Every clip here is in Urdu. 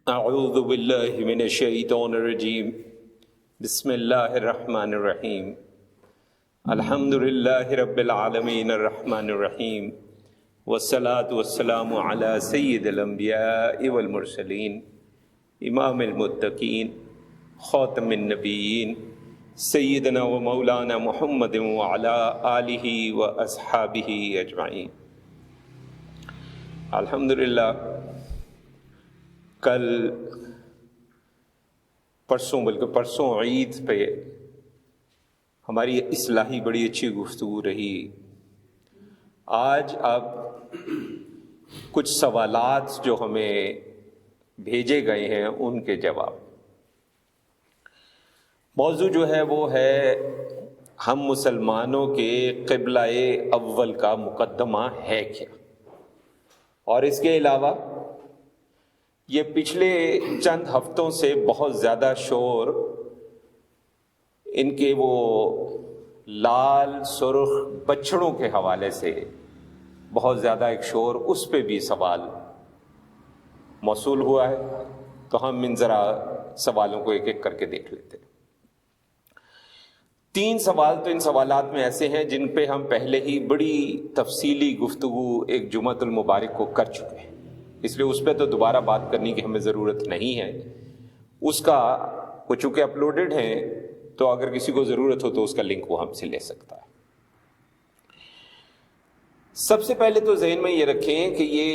اعوذ باللہ من الشیطان الرجیم بسم اللہ الرحمن الرحیم الحمد للہ رب العالمین الرحمن الرحیم والصلاة والسلام علی سید الانبیاء والمرسلین امام المتقین خاتم النبیین سیدنا و مولانا محمد وعلی آلہ و اصحابہ اجمعین۔ الحمدللہ کل پرسوں عید پہ ہماری اصلاحی بڑی اچھی گفتگو رہی۔ آج اب کچھ سوالات جو ہمیں بھیجے گئے ہیں ان کے جواب۔ موضوع جو ہے وہ ہے ہم مسلمانوں کے قبلہ اول کا مقدمہ ہے کیا، اور اس کے علاوہ یہ پچھلے چند ہفتوں سے بہت زیادہ شور ان کے وہ لال سرخ بچڑوں کے حوالے سے بہت زیادہ ایک شور، اس پہ بھی سوال موصول ہوا ہے، تو ہم ان ذرا سوالوں کو ایک ایک کر کے دیکھ لیتے ہیں۔ 3 سوال تو ان سوالات میں ایسے ہیں جن پہ ہم پہلے ہی بڑی تفصیلی گفتگو ایک جمعۃ المبارک کو کر چکے ہیں، اس لیے اس پہ تو دوبارہ بات کرنے کی ہمیں ضرورت نہیں ہے۔ اس کا وہ چونکہ اپلوڈڈ ہیں تو اگر کسی کو ضرورت ہو تو اس کا لنک وہ ہم سے لے سکتا ہے۔ سب سے پہلے تو ذہن میں یہ رکھیں کہ یہ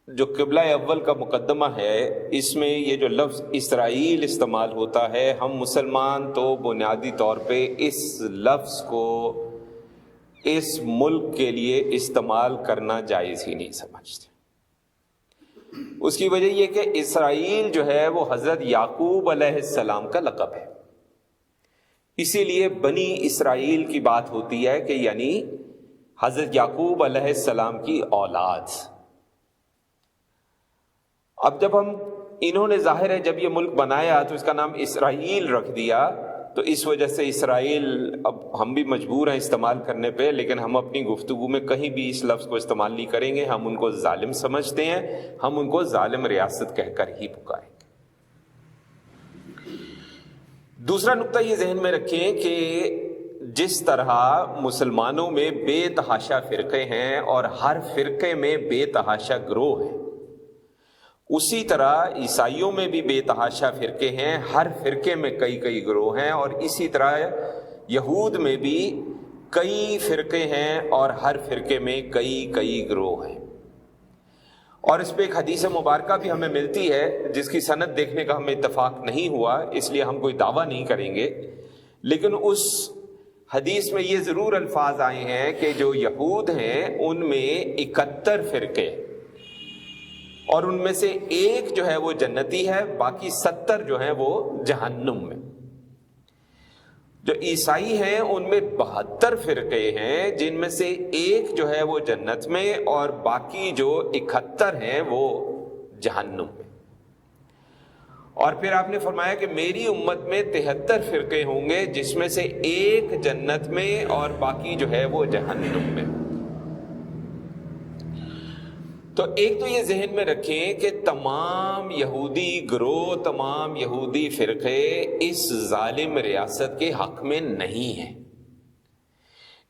جو قبلہ اول کا مقدمہ ہے، اس میں یہ جو لفظ اسرائیل استعمال ہوتا ہے، ہم مسلمان تو بنیادی طور پہ اس لفظ کو اس ملک کے لیے استعمال کرنا جائز ہی نہیں سمجھتے۔ اس کی وجہ یہ کہ اسرائیل جو ہے وہ حضرت یعقوب علیہ السلام کا لقب ہے، اسی لیے بنی اسرائیل کی بات ہوتی ہے کہ یعنی حضرت یعقوب علیہ السلام کی اولاد۔ اب جب انہوں نے ظاہر ہے جب یہ ملک بنایا تو اس کا نام اسرائیل رکھ دیا، تو اس وجہ سے اسرائیل اب ہم بھی مجبور ہیں استعمال کرنے پہ، لیکن ہم اپنی گفتگو میں کہیں بھی اس لفظ کو استعمال نہیں کریں گے۔ ہم ان کو ظالم سمجھتے ہیں، ہم ان کو ظالم ریاست کہہ کر ہی پکاریں گے۔ دوسرا نقطہ یہ ذہن میں رکھیں کہ جس طرح مسلمانوں میں بے تحاشا فرقے ہیں اور ہر فرقے میں بے تحاشا گروہ ہیں، اسی طرح عیسائیوں میں بھی بے تحاشا فرقے ہیں، ہر فرقے میں کئی گروہ ہیں، اور اسی طرح یہود میں بھی کئی فرقے ہیں اور ہر فرقے میں کئی گروہ ہیں۔ اور اس پہ ایک حدیث مبارکہ بھی ہمیں ملتی ہے جس کی سند دیکھنے کا ہمیں اتفاق نہیں ہوا، اس لیے ہم کوئی دعویٰ نہیں کریں گے، لیکن اس حدیث میں یہ ضرور الفاظ آئے ہیں کہ جو یہود ہیں ان میں 71 فرقے، اور ان میں سے ایک جو ہے وہ جنتی ہے، باقی 70 جو ہیں وہ جہنم میں۔ جو عیسائی ہیں ان میں 72 فرقے ہیں، جن میں سے ایک جو ہے وہ جنت میں اور باقی جو 71 ہیں وہ جہنم میں۔ اور پھر آپ نے فرمایا کہ میری امت میں 73 فرقے ہوں گے، جس میں سے ایک جنت میں اور باقی جو ہے وہ جہنم میں۔ تو ایک تو یہ ذہن میں رکھیں کہ تمام یہودی گروہ، تمام یہودی فرقے اس ظالم ریاست کے حق میں نہیں ہیں۔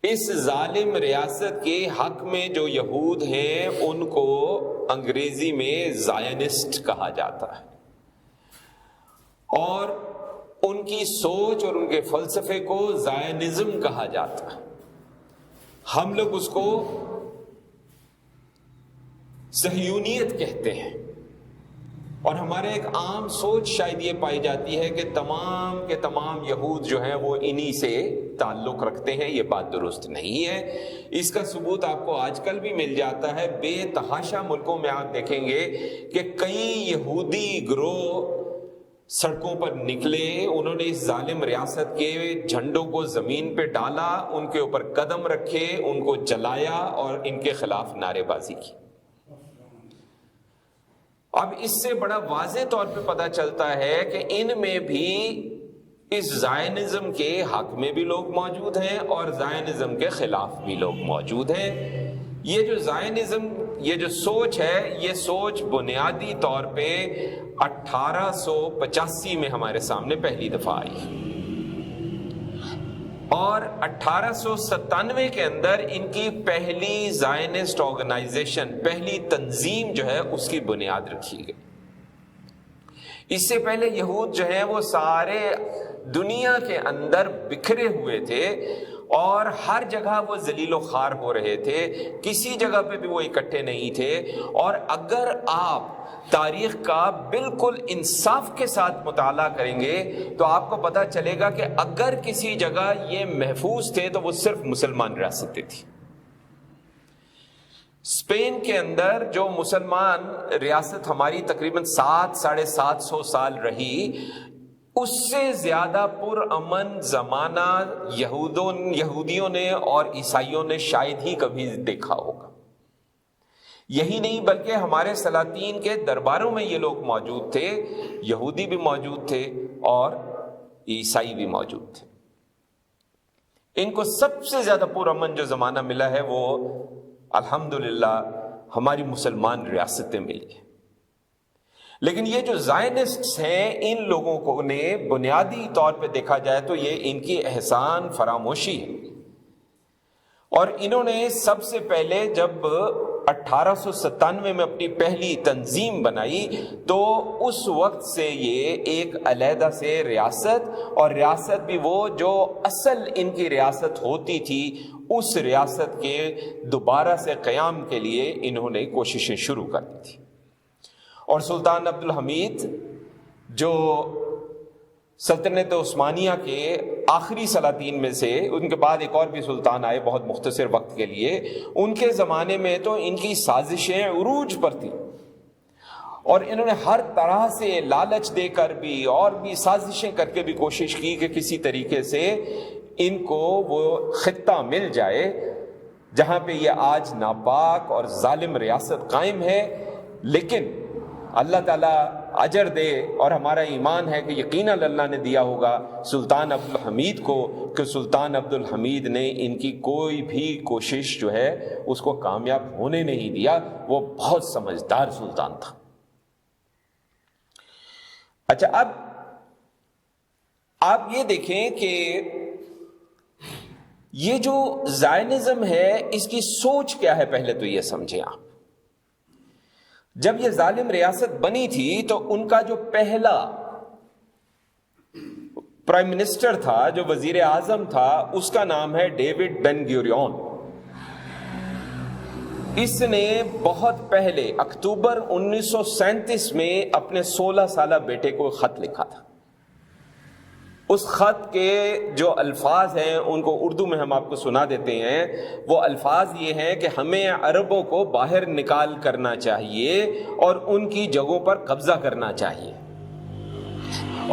اس ظالم ریاست کے حق میں جو یہود ہیں ان کو انگریزی میں زائنسٹ کہا جاتا ہے، اور ان کی سوچ اور ان کے فلسفے کو زائنزم کہا جاتا ہے۔ ہم لوگ اس کو صہیونیت کہتے ہیں، اور ہمارے ایک عام سوچ شاید یہ پائی جاتی ہے کہ تمام کے تمام یہود جو ہیں وہ انہی سے تعلق رکھتے ہیں۔ یہ بات درست نہیں ہے۔ اس کا ثبوت آپ کو آج کل بھی مل جاتا ہے۔ بے تحاشا ملکوں میں آپ دیکھیں گے کہ کئی یہودی گروہ سڑکوں پر نکلے، انہوں نے اس ظالم ریاست کے جھنڈوں کو زمین پہ ڈالا، ان کے اوپر قدم رکھے، ان کو جلایا اور ان کے خلاف نعرے بازی کی۔ اب اس سے بڑا واضح طور پہ پتہ چلتا ہے کہ ان میں بھی اس زائنزم کے حق میں بھی لوگ موجود ہیں اور زائنزم کے خلاف بھی لوگ موجود ہیں۔ یہ جو زائنزم، یہ جو سوچ ہے، یہ سوچ بنیادی طور پہ 1885 میں ہمارے سامنے پہلی دفعہ آئی، اور 1897 کے اندر ان کی پہلی زائنسٹ آرگنائزیشن، پہلی تنظیم جو ہے اس کی بنیاد رکھی گئی۔ اس سے پہلے یہود جو ہیں وہ سارے دنیا کے اندر بکھرے ہوئے تھے اور ہر جگہ وہ ذلیل و خوار ہو رہے تھے، کسی جگہ پہ بھی وہ اکٹھے نہیں تھے۔ اور اگر آپ تاریخ کا بالکل انصاف کے ساتھ مطالعہ کریں گے تو آپ کو پتہ چلے گا کہ اگر کسی جگہ یہ محفوظ تھے تو وہ صرف مسلمان ریاستیں تھیں۔ اسپین کے اندر جو مسلمان ریاست ہماری تقریباً 700-750 سال رہی، اس سے زیادہ پرامن زمانہ یہودیوں نے اور عیسائیوں نے شاید ہی کبھی دیکھا ہوگا۔ یہی نہیں بلکہ ہمارے سلاطین کے درباروں میں یہ لوگ موجود تھے، یہودی بھی موجود تھے اور عیسائی بھی موجود تھے۔ ان کو سب سے زیادہ پرامن جو زمانہ ملا ہے وہ الحمدللہ ہماری مسلمان ریاستیں ملی ہیں۔ لیکن یہ جو زائنسٹس ہیں، ان لوگوں کو نے بنیادی طور پہ دیکھا جائے تو یہ ان کی احسان فراموشی ہے، اور انہوں نے سب سے پہلے جب 1897 میں اپنی پہلی تنظیم بنائی تو اس وقت سے یہ ایک علیحدہ سے ریاست، اور ریاست بھی وہ جو اصل ان کی ریاست ہوتی تھی، اس ریاست کے دوبارہ سے قیام کے لیے انہوں نے کوششیں شروع کر دی تھی۔ اور سلطان عبد الحمید جو سلطنت عثمانیہ کے آخری سلاطین میں سے، ان کے بعد ایک اور بھی سلطان آئے بہت مختصر وقت کے لیے، ان کے زمانے میں تو ان کی سازشیں عروج پر تھیں، اور انہوں نے ہر طرح سے لالچ دے کر بھی اور بھی سازشیں کر کے بھی کوشش کی کہ کسی طریقے سے ان کو وہ خطہ مل جائے جہاں پہ یہ آج ناپاک اور ظالم ریاست قائم ہے۔ لیکن اللہ تعالیٰ اجر دے، اور ہمارا ایمان ہے کہ یقیناً اللہ نے دیا ہوگا سلطان عبد الحمید کو، کہ سلطان عبد الحمید نے ان کی کوئی بھی کوشش جو ہے اس کو کامیاب ہونے نہیں دیا۔ وہ بہت سمجھدار سلطان تھا۔ اچھا، اب آپ یہ دیکھیں کہ یہ جو زائنزم ہے اس کی سوچ کیا ہے، پہلے تو یہ سمجھیں آپ۔ جب یہ ظالم ریاست بنی تھی تو ان کا جو پہلا پرائم منسٹر تھا، جو وزیر اعظم تھا، اس کا نام ہے ڈیوڈ بن گوریون۔ اس نے بہت پہلے اکتوبر 1937 میں اپنے 16 سالہ بیٹے کو خط لکھا تھا۔ اس خط کے جو الفاظ ہیں ان کو اردو میں ہم آپ کو سنا دیتے ہیں۔ وہ الفاظ یہ ہیں کہ ہمیں عربوں کو باہر نکال کرنا چاہیے اور ان کی جگہوں پر قبضہ کرنا چاہیے،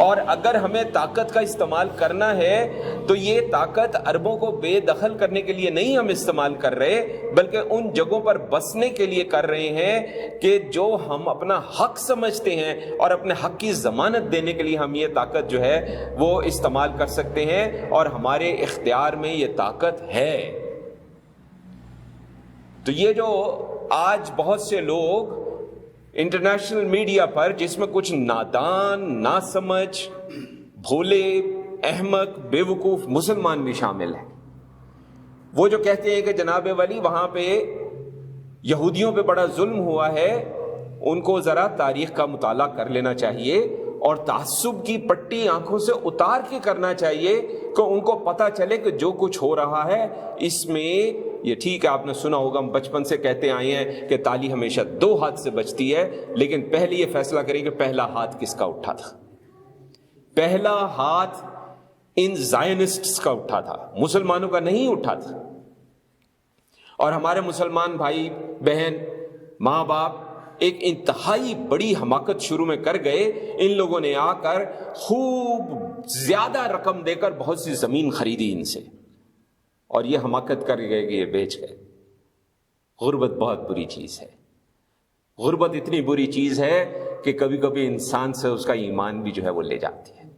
اور اگر ہمیں طاقت کا استعمال کرنا ہے تو یہ طاقت عربوں کو بے دخل کرنے کے لیے نہیں ہم استعمال کر رہے، بلکہ ان جگہوں پر بسنے کے لیے کر رہے ہیں کہ جو ہم اپنا حق سمجھتے ہیں، اور اپنے حق کی ضمانت دینے کے لیے ہم یہ طاقت جو ہے وہ استعمال کر سکتے ہیں، اور ہمارے اختیار میں یہ طاقت ہے۔ تو یہ جو آج بہت سے لوگ انٹرنیشنل میڈیا پر، جس میں کچھ نادان، ناسمجھ، بھولے، احمق، بے وقوف مسلمان بھی شامل ہیں، وہ جو کہتے ہیں کہ جناب ولی وہاں پہ یہودیوں پہ بڑا ظلم ہوا ہے، ان کو ذرا تاریخ کا مطالعہ کر لینا چاہیے اور تعصب کی پٹی آنکھوں سے اتار کے کرنا چاہیے کہ ان کو پتہ چلے کہ جو کچھ ہو رہا ہے اس میں یہ ٹھیک ہے۔ آپ نے سنا ہوگا، ہم بچپن سے کہتے آئے ہیں کہ تالی ہمیشہ 2 ہاتھ سے بجتی ہے، لیکن پہلے یہ فیصلہ کریں کہ پہلا ہاتھ کس کا اٹھا تھا۔ پہلا ہاتھ ان زائنسٹس کا اٹھا تھا، مسلمانوں کا نہیں اٹھا تھا۔ اور ہمارے مسلمان بھائی بہن، ماں باپ ایک انتہائی بڑی حماقت شروع میں کر گئے۔ ان لوگوں نے آ کر خوب زیادہ رقم دے کر بہت سی زمین خریدی ان سے، اور یہ حماقت کر گئے کہ یہ بیچ گئے۔ غربت بہت بری چیز ہے۔ غربت اتنی بری چیز ہے کہ کبھی کبھی انسان سے اس کا ایمان بھی جو ہے وہ لے جاتی ہے۔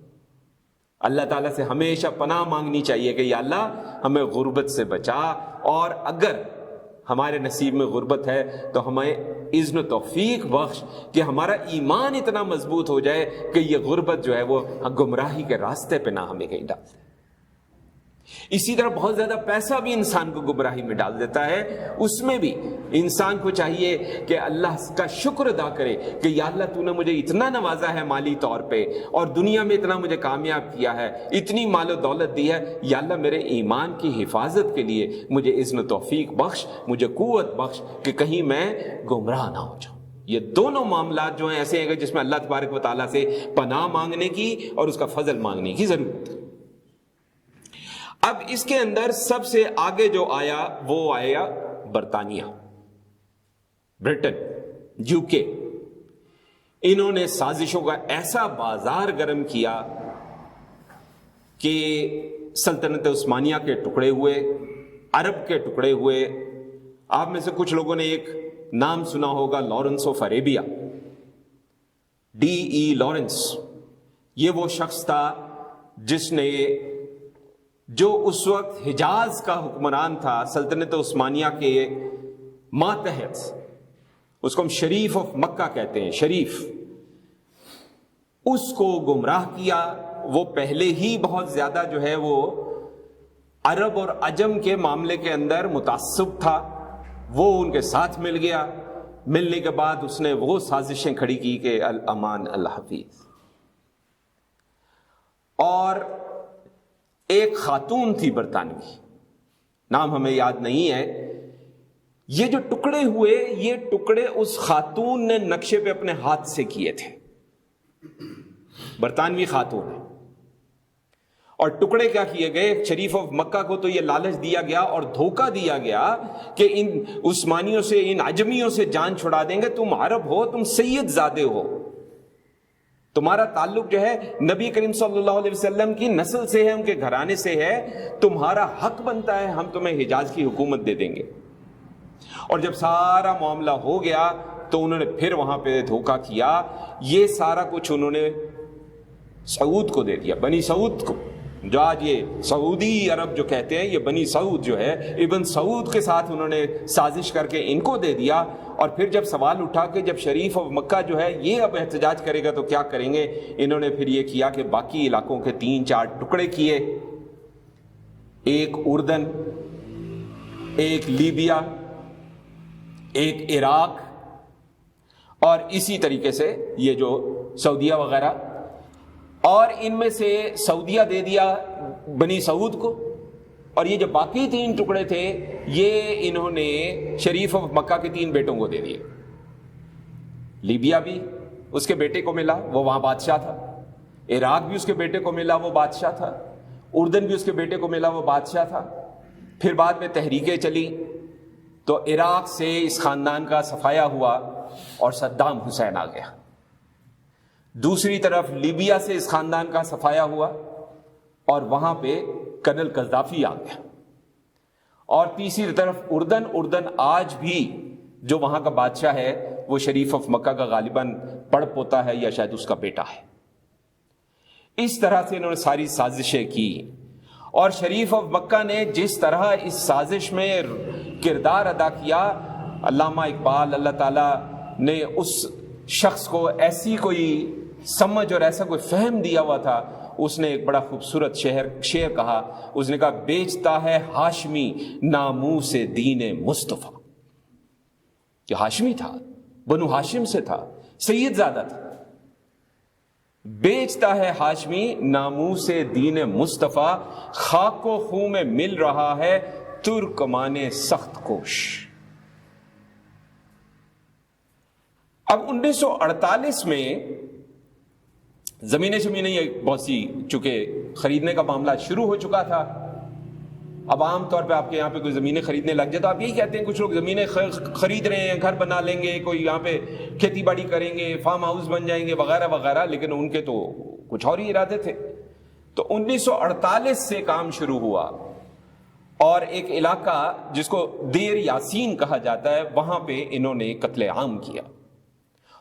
اللہ تعالیٰ سے ہمیشہ پناہ مانگنی چاہیے کہ یا اللہ ہمیں غربت سے بچا، اور اگر ہمارے نصیب میں غربت ہے تو ہمیں اذن و توفیق بخش کہ ہمارا ایمان اتنا مضبوط ہو جائے کہ یہ غربت جو ہے وہ گمراہی کے راستے پہ نہ ہمیں کہیں ڈال دے۔ اسی طرح بہت زیادہ پیسہ بھی انسان کو گمراہی میں ڈال دیتا ہے، اس میں بھی انسان کو چاہیے کہ اللہ کا شکر ادا کرے کہ یا اللہ تو نے مجھے اتنا نوازا ہے مالی طور پہ، اور دنیا میں اتنا مجھے کامیاب کیا ہے، اتنی مال و دولت دی ہے، یا اللہ میرے ایمان کی حفاظت کے لیے مجھے اذن و توفیق بخش، مجھے قوت بخش کہ کہیں میں گمراہ نہ ہو جاؤں۔ یہ دونوں معاملات جو ہیں ایسے ہیں کہ جس میں اللہ تبارک و تعالیٰ سے پناہ مانگنے کی اور اس کا فضل مانگنے کی ضرورت ہے۔ اب اس کے اندر سب سے آگے جو آیا وہ آیا برطانیہ، برٹن، یو کے۔ انہوں نے سازشوں کا ایسا بازار گرم کیا کہ سلطنت عثمانیہ کے ٹکڑے ہوئے، عرب کے ٹکڑے ہوئے۔ آپ میں سے کچھ لوگوں نے ایک نام سنا ہوگا، Lawrence of Arabia, D Lawrence. یہ وہ شخص تھا جس نے، جو اس وقت حجاز کا حکمران تھا سلطنت عثمانیہ کے ماتحت، اس کو ہم شریف آف مکہ کہتے ہیں، شریف، اس کو گمراہ کیا۔ وہ پہلے ہی بہت زیادہ جو ہے وہ عرب اور عجم کے معاملے کے اندر متعصب تھا، وہ ان کے ساتھ مل گیا۔ ملنے کے بعد اس نے وہ سازشیں کھڑی کی کہ الامان الحفیظ۔ اور ایک خاتون تھی برطانوی، نام ہمیں یاد نہیں ہے۔ یہ جو ٹکڑے ہوئے، یہ ٹکڑے اس خاتون نے نقشے پہ اپنے ہاتھ سے کیے تھے، برطانوی خاتون ہے۔ اور ٹکڑے کیا کیے گئے؟ شریف آف مکہ کو تو یہ لالچ دیا گیا اور دھوکہ دیا گیا کہ ان عثمانیوں سے، ان عجمیوں سے جان چھڑا دیں گے، تم عرب ہو، تم سید زادے ہو، تمہارا تعلق جو ہے نبی کریم صلی اللہ علیہ وسلم کی نسل سے ہے، ان کے گھرانے سے ہے، تمہارا حق بنتا ہے، ہم تمہیں حجاز کی حکومت دے دیں گے۔ اور جب سارا معاملہ ہو گیا تو انہوں نے پھر وہاں پہ دھوکہ کیا۔ یہ سارا کچھ انہوں نے سعود کو دے دیا، بنی سعود کو، جو آج یہ سعودی عرب جو کہتے ہیں، یہ بنی سعود جو ہے، ابن سعود کے ساتھ انہوں نے سازش کر کے ان کو دے دیا۔ اور پھر جب سوال اٹھا کہ جب شریف آف مکہ جو ہے یہ اب احتجاج کرے گا تو کیا کریں گے، انہوں نے پھر یہ کیا کہ باقی علاقوں کے 3-4 ٹکڑے کیے، ایک اردن، ایک لیبیا، ایک عراق، اور اسی طریقے سے یہ جو سعودیہ وغیرہ، اور ان میں سے سعودیہ دے دیا بنی سعود کو، اور یہ جو باقی 3 ٹکڑے تھے یہ انہوں نے شریف آف مکہ کے 3 بیٹوں کو دے دیے۔ لیبیا بھی اس کے بیٹے کو ملا، وہ وہاں بادشاہ تھا، عراق بھی اس کے بیٹے کو ملا، وہ بادشاہ تھا، اردن بھی اس کے بیٹے کو ملا، وہ بادشاہ تھا۔ پھر بعد میں تحریکیں چلی تو عراق سے اس خاندان کا صفایا ہوا اور صدام حسین آ گیا۔ دوسری طرف لیبیا سے اس خاندان کا صفایا ہوا اور وہاں پہ کرنل قذافی آ گیا۔ اور تیسری طرف اردن آج بھی جو وہاں کا بادشاہ ہے وہ شریف آف مکہ کا غالباً پڑ پوتا ہے یا شاید اس کا بیٹا ہے۔ اس طرح سے انہوں نے ساری سازشیں کی، اور شریف آف مکہ نے جس طرح اس سازش میں کردار ادا کیا، علامہ اقبال اللہ تعالیٰ نے اس شخص کو ایسی کوئی سمجھ اور ایسا کوئی فہم دیا ہوا تھا، اس نے ایک بڑا خوبصورت شعر کہا، اس نے کہا بیچتا ہے ہاشمی ناموس دین مصطفیٰ۔ کہ ہاشمی تھا، بنو ہاشم سے تھا، سید زادہ تھا، بیچتا ہے ہاشمی ناموس دین مصطفیٰ، خاک و خوں میں مل رہا ہے ترکمان سخت کوش۔ اب 1948 میں زمینیں یہ بہت سی چونکہ خریدنے کا معاملہ شروع ہو چکا تھا۔ اب عام طور پہ آپ کے یہاں پہ کوئی زمینیں خریدنے لگ جائے تو آپ یہی کہتے ہیں، کچھ لوگ زمینیں خرید رہے ہیں، گھر بنا لیں گے، کوئی یہاں پہ کھیتی باڑی کریں گے، فارم ہاؤس بن جائیں گے وغیرہ وغیرہ، لیکن ان کے تو کچھ اور ہی ارادے تھے۔ تو 1948 سے کام شروع ہوا، اور ایک علاقہ جس کو دیر یاسین کہا جاتا ہے وہاں پہ انہوں نے قتل عام کیا،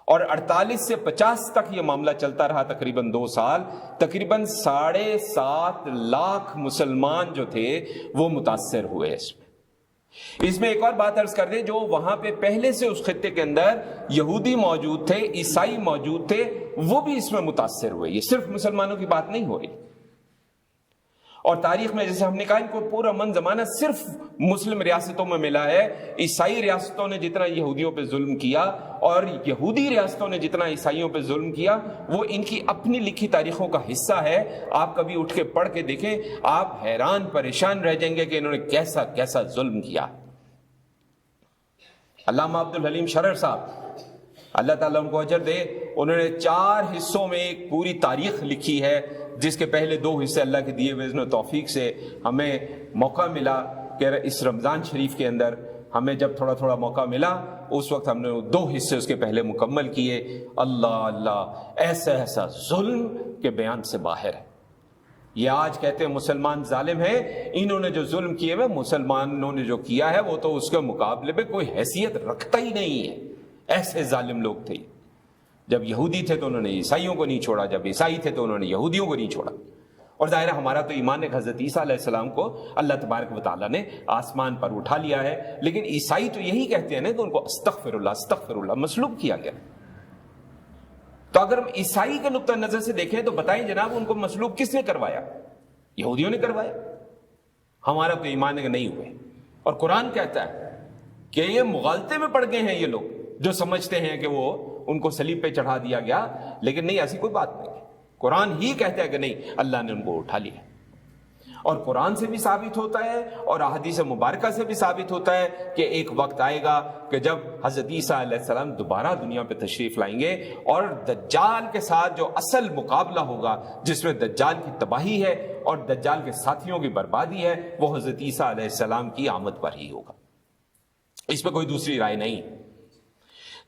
اور 48 سے 50 تک یہ معاملہ چلتا رہا، تقریباً 2 سال۔ تقریباً 7.5 لاکھ مسلمان جو تھے وہ متاثر ہوئے اس میں۔ اس میں ایک اور بات عرض کر دیں، جو وہاں پہ پہلے سے اس خطے کے اندر یہودی موجود تھے، عیسائی موجود تھے، وہ بھی اس میں متاثر ہوئے. یہ صرف مسلمانوں کی بات نہیں ہو رہی. اور تاریخ میں جیسے ہم نے کہا ان کو پورا من زمانہ صرف مسلم ریاستوں میں ملا ہے. عیسائی ریاستوں نے جتنا یہودیوں پہ ظلم کیا اور یہودی ریاستوں نے جتنا عیسائیوں پہ ظلم کیا وہ ان کی اپنی لکھی تاریخوں کا حصہ ہے. آپ کبھی اٹھ کے پڑھ کے دیکھیں، آپ حیران پریشان رہ جائیں گے کہ انہوں نے کیسا کیسا ظلم کیا. علامہ عبد الحلیم شرر صاحب، اللہ تعالیٰ ان کو اجر دے، انہوں نے 4 حصوں میں ایک پوری تاریخ لکھی ہے، جس کے پہلے 2 حصے اللہ کے دیے ہوئے اذن و توفیق سے ہمیں موقع ملا کہ اس رمضان شریف کے اندر ہمیں جب تھوڑا تھوڑا موقع ملا اس وقت ہم نے 2 حصے اس کے پہلے مکمل کیے. اللہ اللہ، ایسا ایسا ظلم کے بیان سے باہر ہے. یہ آج کہتے ہیں مسلمان ظالم ہیں، انہوں نے جو ظلم کیے ہوئے مسلمانوں نے جو کیا ہے وہ تو اس کے مقابلے میں کوئی حیثیت رکھتا ہی نہیں ہے. ایسے ظالم لوگ تھے. جب یہودی تھے تو انہوں نے عیسائیوں کو نہیں چھوڑا، جب عیسائی تھے تو انہوں نے یہودیوں کو نہیں چھوڑا. اور ظاہر ہے ہمارا تو ایمان ہے، حضرت عیسیٰ علیہ السلام کو اللہ تبارک و تعالیٰ نے آسمان پر اٹھا لیا ہے. لیکن عیسائی تو یہی کہتے ہیں نا کہ ان کو استغفر اللہ مسلوب کیا گیا. تو اگر ہم عیسائی کے نقطہ نظر سے دیکھیں تو بتائیں جناب ان کو مسلوب کس نے کروایا؟ یہودیوں نے کروایا. ہمارا تو ایمان ہے کہ نہیں ہوئے. اور قرآن کہتا ہے کہ یہ مغالطے میں پڑ گئے ہیں یہ لوگ جو سمجھتے ہیں کہ وہ ان کو صلیب پہ چڑھا دیا گیا، لیکن نہیں، ایسی کوئی بات نہیں. قرآن ہی کہتا ہے کہ نہیں، اللہ نے ان کو اٹھا لیا. اور قرآن سے بھی ثابت ہوتا ہے اور احادیث مبارکہ سے بھی ثابت ہوتا ہے کہ ایک وقت آئے گا کہ جب حضرت عیسیٰ علیہ السلام دوبارہ دنیا پہ تشریف لائیں گے اور دجال کے ساتھ جو اصل مقابلہ ہوگا، جس میں دجال کی تباہی ہے اور دجال کے ساتھیوں کی بربادی ہے، وہ حضرت عیسیٰ علیہ السلام کی آمد پر ہی ہوگا. اس پہ کوئی دوسری رائے نہیں.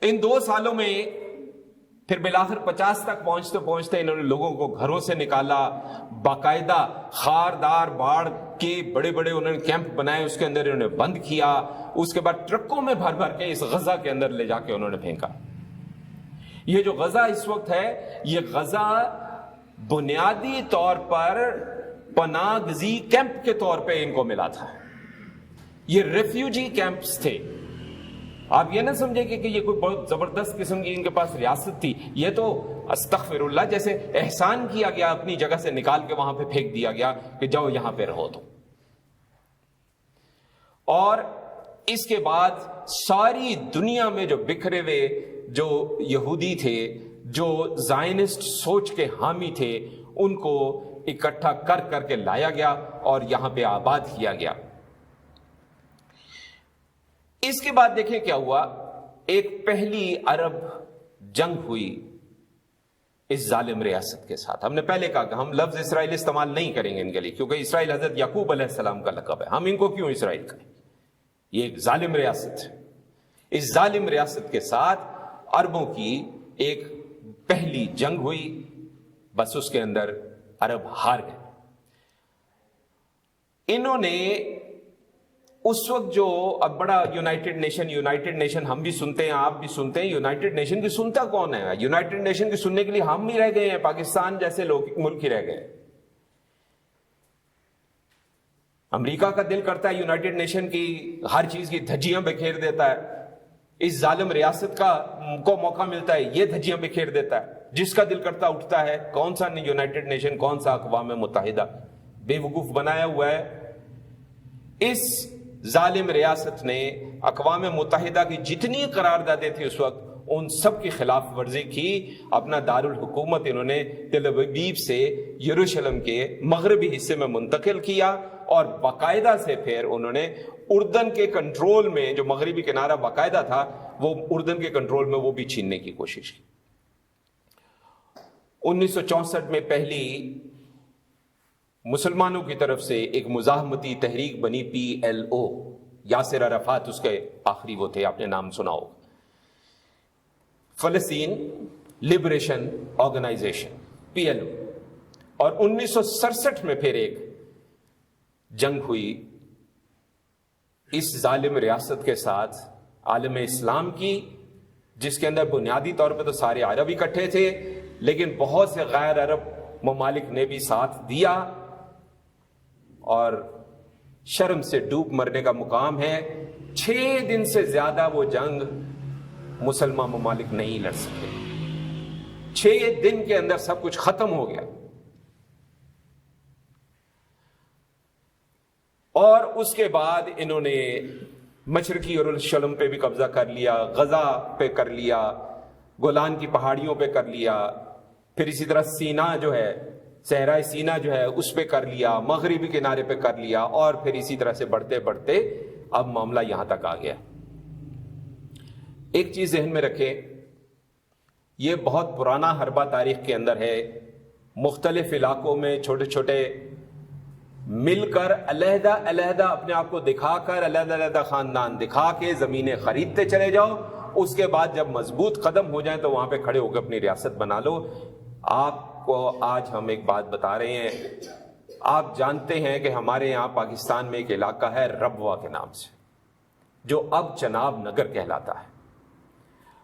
ان 2 سالوں میں پھر بالآخر 50 تک پہنچتے پہنچتے انہوں نے لوگوں کو گھروں سے نکالا، باقاعدہ خاردار باڑ کے بڑے بڑے انہوں نے کیمپ بنائے، اس کے اندر انہوں نے بند کیا. اس کے بعد ٹرکوں میں بھر بھر کے اس غزہ کے اندر لے جا کے انہوں نے پھینکا. یہ جو غزہ اس وقت ہے، یہ غزہ بنیادی طور پر پناہ گزی کیمپ کے طور پہ ان کو ملا تھا. یہ ریفیوجی کیمپس تھے. آپ یہ نہ سمجھے کہ یہ کوئی بہت زبردست قسم کی ان کے پاس ریاست تھی. یہ تو استغفر اللہ جیسے احسان کیا گیا، اپنی جگہ سے نکال کے وہاں پہ پھینک دیا گیا کہ جاؤ یہاں پہ رہو. تو اور اس کے بعد ساری دنیا میں جو بکھرے ہوئے جو یہودی تھے، جو زائنسٹ سوچ کے حامی تھے، ان کو اکٹھا کر کر کے لایا گیا اور یہاں پہ آباد کیا گیا. اس کے بعد دیکھیں کیا ہوا. ایک پہلی عرب جنگ ہوئی اس ظالم ریاست کے ساتھ. ہم نے پہلے کہا کہ ہم لفظ اسرائیل استعمال نہیں کریں گے ان کے لیے، کیونکہ اسرائیل حضرت یعقوب علیہ السلام کا لقب ہے. ہم ان کو کیوں اسرائیل کہیں؟ یہ ایک ظالم ریاست ہے. اس ظالم ریاست کے ساتھ عربوں کی ایک پہلی جنگ ہوئی. بس اس کے اندر عرب ہار گئے. انہوں نے اس وقت جو اب بڑا یونائٹڈ نیشن ہم بھی سنتے ہیں، آپ بھی سنتے ہیں. یونائٹڈ نیشن کی سنتا کون ہے؟ یونائٹڈ نیشن کی سننے کے لیے ہم ہی رہ گئے ہیں، پاکستان جیسے لوگ ملک ہی رہ گئے. امریکہ کا دل کرتا ہے یونائٹڈ نیشن کی ہر چیز کی دھجیاں بکھیر دیتا ہے. اس ظالم ریاست کو موقع ملتا ہے، یہ دھجیاں بکھیر دیتا ہے. جس کا دل کرتا اٹھتا ہے. کون سا یونائٹڈ نیشن، کون سا اقوام متحدہ، بے وقوف بنایا ہوا ہے. اس ظالم ریاست نے اقوام متحدہ کی جتنی قراردادیں تھیں اس وقت، ان سب کی خلاف ورزی کی. اپنا دارالحکومت انہوں نے تل ابیب سے یروشلم کے مغربی حصے میں منتقل کیا اور باقاعدہ سے پھر انہوں نے اردن کے کنٹرول میں، جو مغربی کنارہ باقاعدہ تھا، وہ اردن کے کنٹرول میں وہ بھی چھیننے کی کوشش کی. 1964 میں پہلی مسلمانوں کی طرف سے ایک مزاحمتی تحریک بنی PLO. یاسر عرفات اس کے آخری وہ تھے، آپ نے نام سنا ہو. فلسطین لبریشن آرگنائزیشن PLO. اور 1967 میں پھر ایک جنگ ہوئی اس ظالم ریاست کے ساتھ عالم اسلام کی، جس کے اندر بنیادی طور پہ تو سارے عرب اکٹھے تھے، لیکن بہت سے غیر عرب ممالک نے بھی ساتھ دیا. اور شرم سے ڈوب مرنے کا مقام ہے. 6 دن سے زیادہ وہ جنگ مسلمان ممالک نہیں لڑ سکے. 6 دن کے اندر سب کچھ ختم ہو گیا. اور اس کے بعد انہوں نے مشرقی یروشلم پہ بھی قبضہ کر لیا، غزہ پہ کر لیا، گولان کی پہاڑیوں پہ کر لیا، پھر اسی طرح سینا جو ہے، صحرائے سینا جو ہے اس پہ کر لیا، مغربی کنارے پہ کر لیا، اور پھر اسی طرح سے بڑھتے بڑھتے اب معاملہ یہاں تک آ گیا. ایک چیز ذہن میں رکھیں، یہ بہت پرانا حربہ تاریخ کے اندر ہے. مختلف علاقوں میں چھوٹے چھوٹے مل کر علیحدہ علیحدہ اپنے آپ کو دکھا کر، علیحدہ علیحدہ خاندان دکھا کے زمینیں خریدتے چلے جاؤ. اس کے بعد جب مضبوط قدم ہو جائیں تو وہاں پہ کھڑے ہو کے اپنی ریاست بنا لو. آپ کو آج ہم ایک بات بتا رہے ہیں. آپ جانتے ہیں کہ ہمارے یہاں پاکستان میں ایک علاقہ ہے ربوہ کے نام سے، جو اب چناب نگر کہلاتا ہے.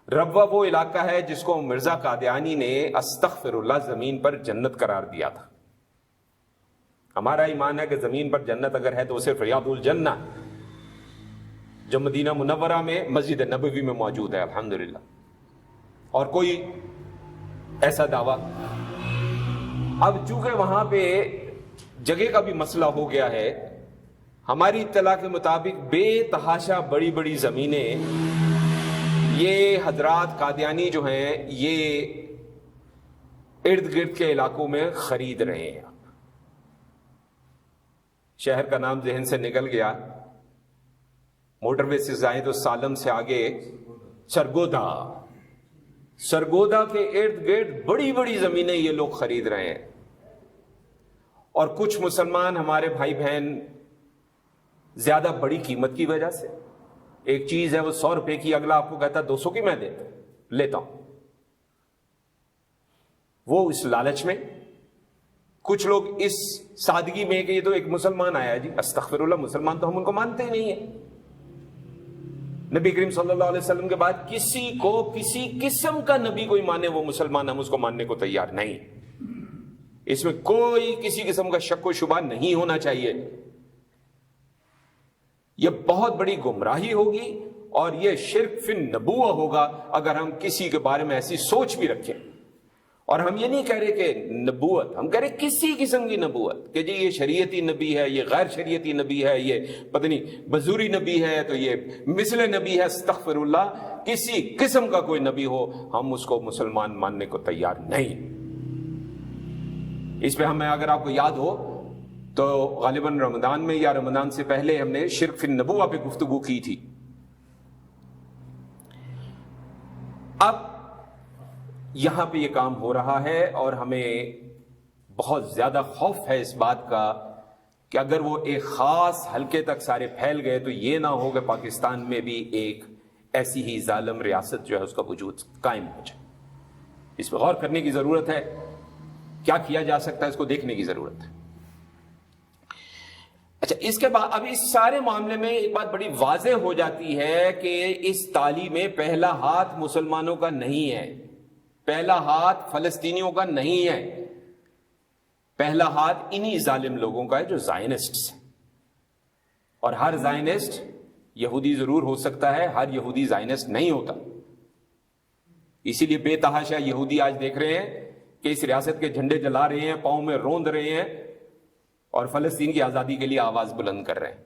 ربوہ وہ علاقہ ہے جس کو مرزا قادیانی نے استغفر اللہ زمین پر جنت قرار دیا تھا. ہمارا ایمان ہے کہ زمین پر جنت اگر ہے تو صرف ریاض الجنہ جو مدینہ منورہ میں مسجد نبوی میں موجود ہے الحمدللہ، اور کوئی ایسا دعویٰ. اب چونکہ وہاں پہ جگہ کا بھی مسئلہ ہو گیا ہے، ہماری اطلاع کے مطابق بے تحاشا بڑی بڑی زمینیں یہ حضرات قادیانی جو ہیں یہ ارد گرد کے علاقوں میں خرید رہے ہیں. شہر کا نام ذہن سے نکل گیا، موٹر وے سے جائیں تو سالم سے آگے سرگودا، سرگودا کے ارد گرد بڑی بڑی زمینیں یہ لوگ خرید رہے ہیں. اور کچھ مسلمان ہمارے بھائی بہن زیادہ بڑی قیمت کی وجہ سے، ایک چیز ہے وہ 100 روپے کی، اگلا آپ کو کہتا 200 کی میں لیتا ہوں، وہ اس لالچ میں، کچھ لوگ اس سادگی میں کہ یہ تو ایک مسلمان آیا جی، استغفر اللہ، مسلمان تو ہم ان کو مانتے ہی نہیں ہیں. نبی کریم صلی اللہ علیہ وسلم کے بعد کسی کو کسی قسم کا نبی کوئی مانے وہ مسلمان، ہم اس کو ماننے کو تیار نہیں. اس میں کوئی کسی قسم کا شک و شبہ نہیں ہونا چاہیے. یہ بہت بڑی گمراہی ہوگی اور یہ شرک فی النبوہ ہوگا اگر ہم کسی کے بارے میں ایسی سوچ بھی رکھیں. اور ہم یہ نہیں کہہ رہے کہ نبوت، ہم کہہ رہے کسی قسم کی نبوت کہ جی یہ شریعتی نبی ہے، یہ غیر شریعتی نبی ہے، یہ پتہ نہیں بزوری نبی ہے تو یہ مثل نبی ہے، استغفر اللہ. کسی قسم کا کوئی نبی ہو ہم اس کو مسلمان ماننے کو تیار نہیں. اس پہ ہمیں اگر آپ کو یاد ہو تو غالباً رمضان میں یا رمضان سے پہلے ہم نے شرک فی النبوہ پہ گفتگو کی تھی. اب یہاں پہ یہ کام ہو رہا ہے اور ہمیں بہت زیادہ خوف ہے اس بات کا کہ اگر وہ ایک خاص حلقے تک سارے پھیل گئے تو یہ نہ ہو کہ پاکستان میں بھی ایک ایسی ہی ظالم ریاست جو ہے اس کا وجود قائم ہو جائے. اس پہ غور کرنے کی ضرورت ہے، کیا کیا جا سکتا ہے اس کو دیکھنے کی ضرورت ہے. اچھا، اس کے بعد اب اس سارے معاملے میں ایک بات بڑی واضح ہو جاتی ہے کہ اس تعلیم میں پہلا ہاتھ مسلمانوں کا نہیں ہے، پہلا ہاتھ فلسطینیوں کا نہیں ہے، پہلا ہاتھ انہی ظالم لوگوں کا ہے جو زائنسٹس ہیں. اور ہر زائنسٹ یہودی ضرور ہو سکتا ہے، ہر یہودی زائنسٹ نہیں ہوتا. اسی لیے بے تحاشا یہودی آج دیکھ رہے ہیں کہ اس ریاست کے جھنڈے جلا رہے ہیں، پاؤں میں روند رہے ہیں اور فلسطین کی آزادی کے لیے آواز بلند کر رہے ہیں.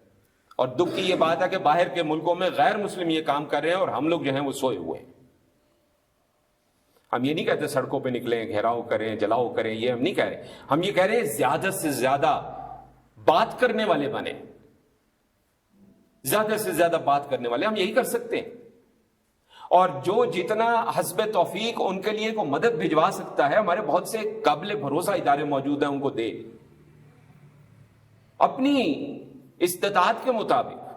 اور دکھ کی یہ بات ہے کہ باہر کے ملکوں میں غیر مسلم یہ کام کر رہے ہیں اور ہم لوگ جو ہیں وہ سوئے ہوئے ہیں. ہم یہ نہیں کہتے سڑکوں پہ نکلیں، گھیراؤ کریں، جلاؤ کریں، یہ ہم نہیں کہہ رہے. ہم یہ کہہ رہے ہیں زیادہ سے زیادہ بات کرنے والے بنے، زیادہ سے زیادہ بات کرنے والے، ہم یہی کر سکتے ہیں. اور جو جتنا حسب توفیق ان کے لیے کو مدد بھجوا سکتا ہے، ہمارے بہت سے قابل بھروسہ ادارے موجود ہیں، ان کو دے اپنی استطاعت کے مطابق.